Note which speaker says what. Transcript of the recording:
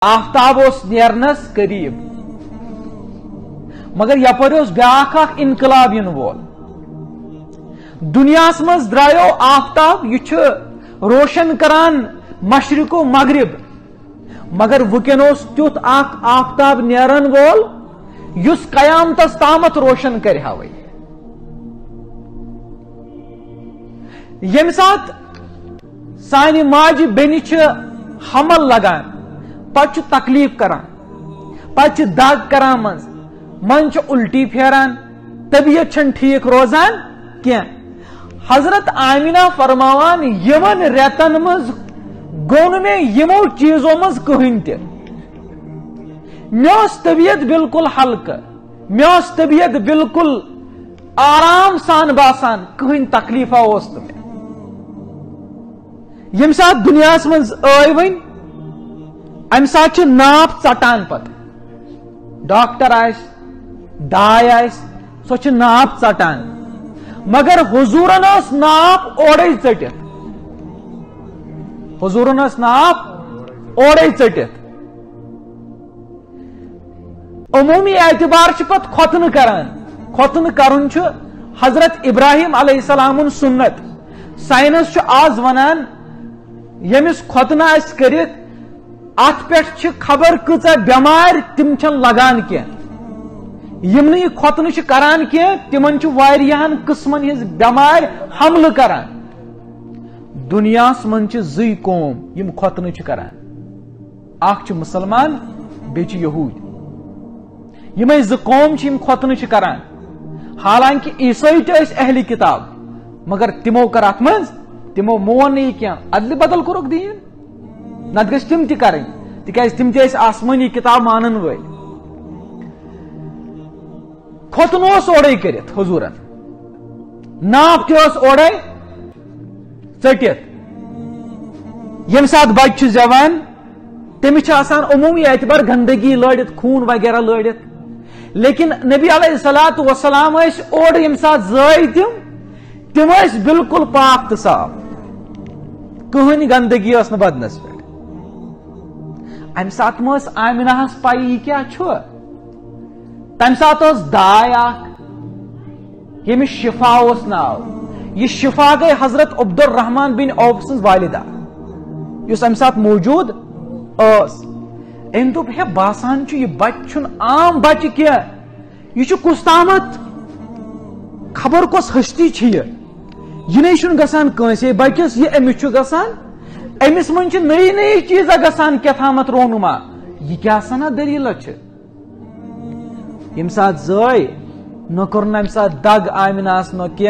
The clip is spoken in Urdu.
Speaker 1: آفتاب اس نیرنس قریب مگر یپر اس بیاکھ اخ انقلاب ین وول دنیا مز درایو آفتاب یہ روشن کران مشرق و مغرب مگر وکن اس تیت اخ آفتاب نیرن وول یس قیامتس تامت روشن کرہا وے یم سات سانہ ماجہ بینہ حمل لگان پتہ تکلیف کران پتہ دگ کران من الٹی پھیران طبیعت چھن ٹھیک روزان کی حضرت آمینہ فرماوان یمن ریتن مز گون میں یمو چیزوں مز کہین تہ میس طبیعت بالکل ہلکہ میس طبیعت بالکل آرام سان باسان کہین تکلیفہ اس تمہیں یم سات دنیا مز ون ام سات ناپ ژٹان پتہ ڈاکٹر آس داے آس سو ناپ ژٹان مگر حضورن اس ناپ اوڑے ژٹت حضورن اس ناپ اوڑے ژٹت عمومی اعتبار پت کھوتن کران کھوتن کرن حضرت ابراہیم علیہ السلام سنت سائنس آز ونان یمس کھوتن آس کرت ات پہ خبر کچھ بیمار تم چھن لگان کی یم یہ کھوتن کران کی تمن واریاہن قسمن ہز بیمار حملہ کران دنیا من زی قوم یم کھوتن کران اخ مسلمان بیچ یہود یمے ز قوم یم کھوتن کران حالانکہ عیسائی تس اہل کتاب مگر تمو کر ات من تمو مون نہیں کی عدل بدل کورک دین نت گھس تم تہ کریں تکیاز تم تہ آسمانی کتاب مانن ول کھوتن اوڑے کرت حضورن ناپ تہ اوڑے ژٹت یم سات بچہ زیوان تمس عمومی اعتبار گندگی لڑت خون وغیرہ لڑت لیکن نبی علیہ الصلوۃ والسلام اوڑ یم سات زائے تم بالکل پاک تو صاف کہین گندگی اس بدنس پہ ام سات مس آمنہ پی کیا تم سات داے یمس شفا اس ناو یہ شفا گئی حضرت عبد الرحمن بن عوف سن والدہ اس ام سات موجود ام دپ ہے باسان یہ بچہ عام بچہ کی یہ کس تامت خبر کس ہستی یہ نہیں گسان کنسے بچس یہ امس گسان امس من نئی نئی چیزا گسان کیا تھامت رونما یہ کیا سنا دلیل یم سات زائے نہ کور ام سات دگ آمنہ نہ کی